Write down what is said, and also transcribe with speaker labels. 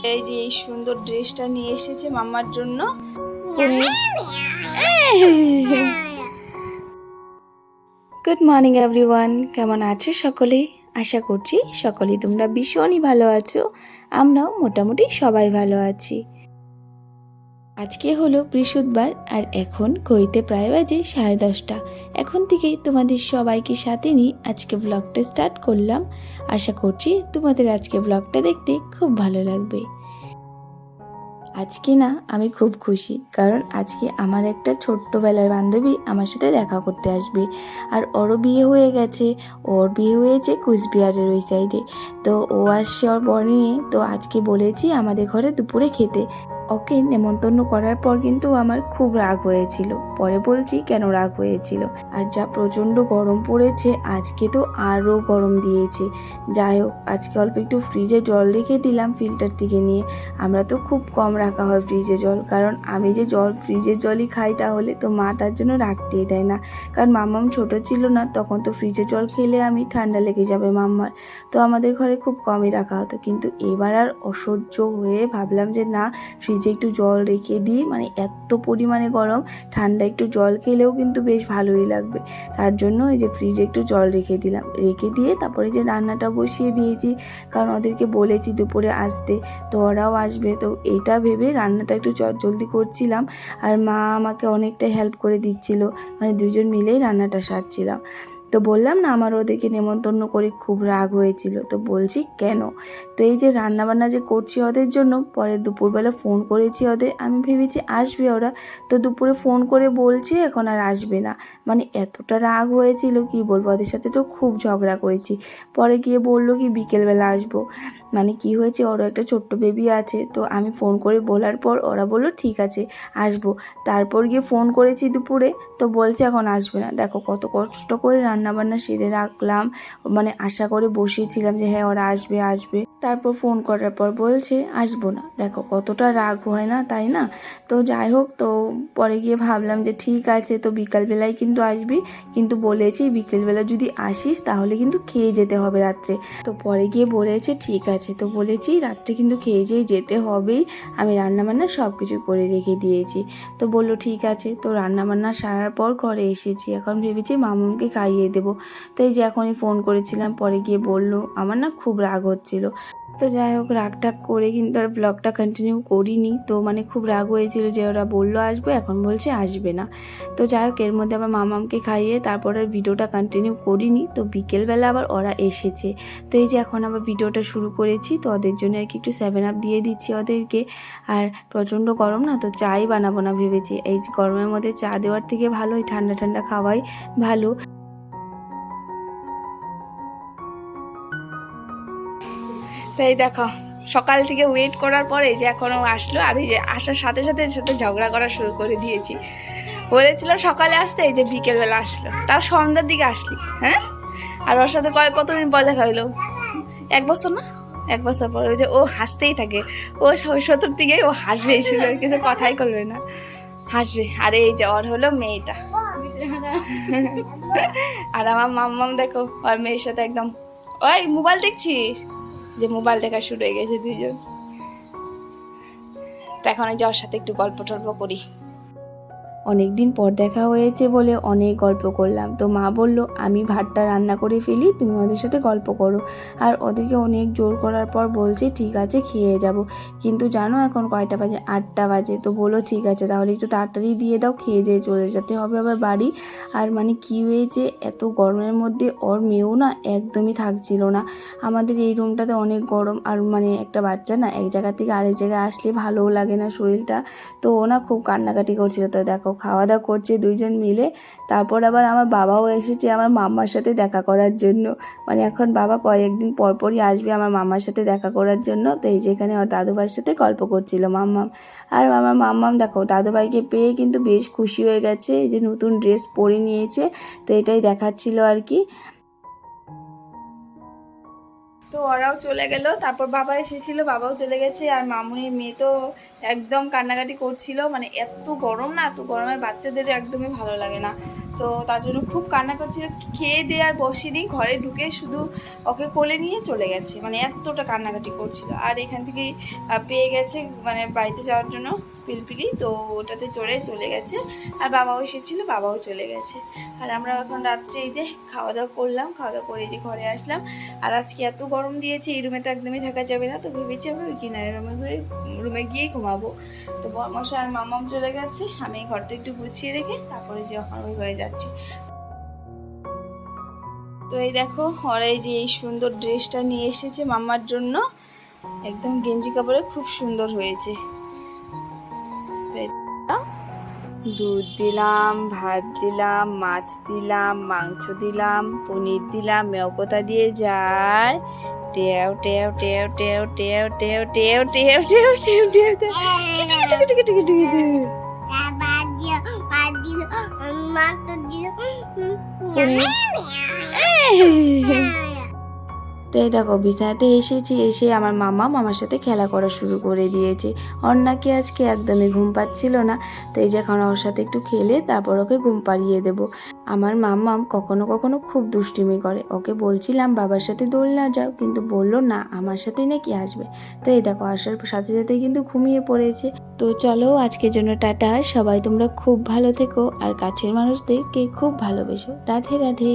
Speaker 1: এই যে এই সুন্দর ড্রেসটা নিয়ে এসেছে মাম্মার জন্য। গুড মর্নিং এভরিওয়ান, কেমন আছো সকলে? আশা করছি সকলেই তোমরা ভীষণই ভালো আছো। আমরাও মোটামুটি সবাই ভালো আছি। আজকে হলো বৃহস্পতিবার আর এখন ঘড়িতে প্রায় বাজে 10:30। এখন থেকেই তোমাদের সবাইকে সাথে নিয়ে আজকে ব্লগটা স্টার্ট করলাম। আশা করছি তোমাদের আজকে ব্লগটা দেখতে খুব ভালো লাগবে। আজকে না আমি খুব খুশি, কারণ আজকে আমার একটা ছোট্টবেলার বান্ধবী আমার সাথে দেখা করতে আসবে। আর ওরও বিয়ে হয়ে গেছে, ওর বিয়ে হয়েছে কুচবিহারের ওই সাইডে। তো ও আসছে ওর বর নিয়ে। তো আজকে বলেছি আমাদের ঘরে দুপুরে খেতে। ওকে নেমন্তন্ন করার পর কিন্তু আমার খুব রাগ হয়েছিল। পরে বলছি কেন রাগ হয়েছিল। আর যা প্রচণ্ড গরম পড়েছে আজকে, তো আরও গরম দিয়েছে। যাই হোক, আজকে অল্প একটু ফ্রিজে জল রেখে দিলাম ফিল্টার থেকে নিয়ে। আমরা তো খুব কম রাখা হয় ফ্রিজে জল, কারণ আমি যে ফ্রিজের জলই খাই, তাহলে তো মা তার জন্য রাখতেই দেয় না। কারণ মাম্মাম ছোট ছিল না তখন, তো ফ্রিজের জল খেলে আমি ঠান্ডা লেগে যাবে মাম্মার। তো আমাদের ঘরে খুব কমই রাখা হতো, কিন্তু এবার আর অসহ্য হয়ে ভাবলাম যে না, ফ্রিজে একটু জল রেখে দিই। মানে এত পরিমাণে গরম, ঠান্ডা একটু জল খেলেও কিন্তু বেশ ভালোই লাগবে। তার জন্য এই যে ফ্রিজে একটু জল রেখে দিলাম, রেখে দিয়ে তারপরে যে রান্নাটা বসিয়ে দিয়েছি। কারণ ওদেরকে বলেছি দুপুরে আসতে, তো ওরাও আসবে। তো এটা ভেবে রান্নাটা একটু জলদি করছিলাম। আর মা আমাকে অনেকটা হেল্প করে দিচ্ছিল, মানে দুজন মিলেই রান্নাটা সারছিলাম। তো বললাম না আমার ওদেরকে নেমন্তন্ন করে খুব রাগ হয়েছিল। তো বলছি কেন, তো এই যে রান্নাবান্না যে করছি ওদের জন্য, পরে দুপুরবেলা ফোন করেছি ওদের, আমি ভেবেছি আসবে ওরা। তো দুপুরে ফোন করে বলছে এখন আর আসবে না। মানে এতটা রাগ হয়েছিল কি বলবো, ওদের সাথে তো খুব ঝগড়া করেছি। পরে গিয়ে বললো কি বিকেলবেলা আসবো। মানে কি হয়েছে, ওরও একটা ছোট্ট বেবি আছে। তো আমি ফোন করে বলার পর ওরা বললো ঠিক আছে আসবো। তারপর গিয়ে ফোন করেছি দুপুরে, তো বলছে এখন আসবে না। দেখো কত কষ্ট করে রান্নাবান্না সেরে রাখলাম, মানে আশা করে বসিয়েছিলাম যে হ্যাঁ ওরা আসবে আসবে। তারপর ফোন করার পর বলছে আসবো না। দেখো কতটা রাগ হয় না, তাই না? তো যাই হোক, তো পরে গিয়ে ভাবলাম যে ঠিক আছে, তো বিকালবেলায় কিন্তু আসবি, কিন্তু বলেছি বিকেলবেলা যদি আসিস তাহলে কিন্তু খেয়ে যেতে হবে রাত্রে। তো পরে গিয়ে বলেছে ঠিক আছে। তো বলেছি রাত্রে কিন্তু খেয়ে যেয়ে যেতে হবেই, আমি রান্নাবান্না সব কিছু করে রেখে দিয়েছি। তো বললো ঠিক আছে। তো রান্নাবান্না সারার পর ঘরে এসেছি, এখন ভেবেছি মামুনকে খাইয়ে দেবো। তো এই যে এখনই ফোন করেছিলাম, পরে গিয়ে বললো আমার না খুব রাগ হচ্ছিল। তো যাই হোক, রাগটাগ করে কিন্তু আর ব্লগটা কন্টিনিউ করিনি। তো মানে খুব রাগ হয়েছিল যে ওরা বললো আসবে, এখন বলছে আসবে না। তো যাই হোক, এর মধ্যে আবার মামামকে খাইয়ে তারপর আর ভিডিওটা কন্টিনিউ করিনি। তো বিকেলবেলা আবার ওরা এসেছে। তো এই যে এখন আবার ভিডিওটা শুরু করেছি। তো ওদের জন্য আর কি একটু 7 আপ দিয়ে দিচ্ছি ওদেরকে। আর প্রচণ্ড গরম না, তো চাই বানাবো না ভেবেছি। এই গরমের মধ্যে চা দেওয়ার থেকে ভালো এই ঠান্ডা ঠান্ডা খাওয়াই ভালো। তো এই দেখো, সকাল থেকে ওয়েট করার পরে যে এখনও আসলো, আর এই যে আসার সাথে সাথে সাথে ঝগড়া করা শুরু করে দিয়েছি। বলেছিলাম সকালে আসতে, এই যে বিকেলবেলা আসলো, তাও সন্ধ্যার দিকে আসলি। হ্যাঁ, আর ওর সাথে কতদিন পর দেখা হইলো? 1 বছর না, 1 বছর পর। ওই যে ও হাসতেই থাকে, ও 70 দিকে ও হাসবে, শুধু আর কিছু কথাই করবে না, হাসবে। আর এই যে ওর হলো মেয়েটা, আর আমার মাম্মাম দেখো ওর মেয়ের সাথে একদম, ওই মোবাইল দেখছিস, যে মোবাইল দেখা শুরু হয়ে গেছে দুইজন। তো এখন এই যে ওর সাথে একটু গল্প টল্প করি। অনেক দিন পর দেখা হয়েছে বলে অনেক গল্প করলাম। তো মা বলল আমি ভাতটা রান্না করে ফেলি, তুমি ওদের সাথে গল্প করো। আর ওদেরকে অনেক জোর করার পর বলছে ঠিক আছে খেয়ে যাব। কিন্তু জানো এখন কয়টা বাজে? 8টা বাজে। তো বললো ঠিক আছে তাহলে একটু তাড়াতাড়ি দিয়ে দাও, খেয়ে দিয়ে চলে যেতে হবে আবার বাড়ি। আর মানে কি হয়েছে, এত গরমের মধ্যে ওর মেয়েও না একদমই থাকছিল না। আমাদের এই রুমটাতে অনেক গরম, আর মানে একটা বাচ্চা না এক জায়গা থেকে আরেক জায়গায় আসলে ভালোও লাগে না শরীরটা। তো ও না খুব কান্নাকাটি করছিল। তো দেখো খাওয়া দাওয়া করছে দুইজন মিলে। তারপর আবার আমার বাবাও এসেছে আমার মাম্মার সাথে দেখা করার জন্য। মানে এখন বাবা কয়েকদিন পরপরই আসবে আমার মাম্মার সাথে দেখা করার জন্য। তো এই যেখানে ওর দাদুভাইয়ের সাথে গল্প করছিল মাম্মাম। আর আমার মাম্মাম দেখো দাদুভাইকে পেয়ে কিন্তু বেশ খুশি হয়ে গেছে, এই যে নতুন ড্রেস পরে নিয়েছে। তো এটাই দেখাচ্ছিল আর কি। তো ওরাও চলে গেল, তারপর বাবা এসেছিল, বাবাও চলে গেছে। আর মামুনির মেয়ে তো একদম কান্নাকাটি করছিল, মানে এত গরম না, এত গরমে বাচ্চাদের একদমই ভালো লাগে না। তো তার জন্য খুব কান্না করছিল, খেয়ে দিয়ে আর বসিনি, ঘরে ঢুকে শুধু ওকে কোলে নিয়ে চলে গেছে, মানে এতটা কান্নাকাটি করছিল। আর এখান থেকেই পেয়ে গেছে মানে বাড়িতে যাওয়ার জন্য পিলপিলি, তো ওটাতে চড়ে চলে গেছে। আর বাবাও এসেছিলো, বাবাও চলে গেছে। আর আমরা এখন রাত্রে এই যে খাওয়া দাওয়া করলাম, খাওয়া দাওয়া করে এই যে ঘরে আসলাম। আর আজকে এত গরম দিয়েছে, এই রুমে তো একদমই থাকা যাবে না, তো ভেবেছি আমরা ওই কিনারে রুমে গিয়েই ঘুমাবো। তো বরমশা আর মামাম চলে গেছে, আমি এই ঘরটা একটু গুছিয়ে রেখে তারপরে যে এখন ওই ঘরে যাচ্ছি। তো এই দেখো ওরা এই যে এই সুন্দর ড্রেসটা নিয়ে এসেছে মামার জন্য, একদম গেঞ্জি কাপড়ে খুব সুন্দর হয়েছে। দুধ দিলাম, ভাত দিলাম, মাছ দিলাম, মাংস দিলাম, পনির দিলাম, মেয়কতা দিয়ে যায় টেও টেও টেও টেও টেও টেও টেও টেও টেও টেও টেও তো এই দেখো বিছানাতে এসেছি, এসে আমার মামা মামার সাথে খেলা করা শুরু করে দিয়েছে। ওর নাকি আজকে একদমই ঘুম পাচ্ছিল না, তো এই যে এখন ওর সাথে একটু খেলে তারপর ওকে ঘুম পাড়িয়ে দেবো। আমার মাম্মাম কখনো কখনো খুব দুষ্টুমি করে, ওকে বলছিলাম বাবার সাথে দোলনা যাও, কিন্তু বললো না আমার সাথেই নাকি আসবে। তো এই দেখো আসার সাথে সাথে কিন্তু ঘুমিয়ে পড়েছে। তো চলো আজকের জন্য টাটা, সবাই তোমরা খুব ভালো থেকো আর কাছের মানুষদেরকে খুব ভালোবেসো। রাধে রাধে।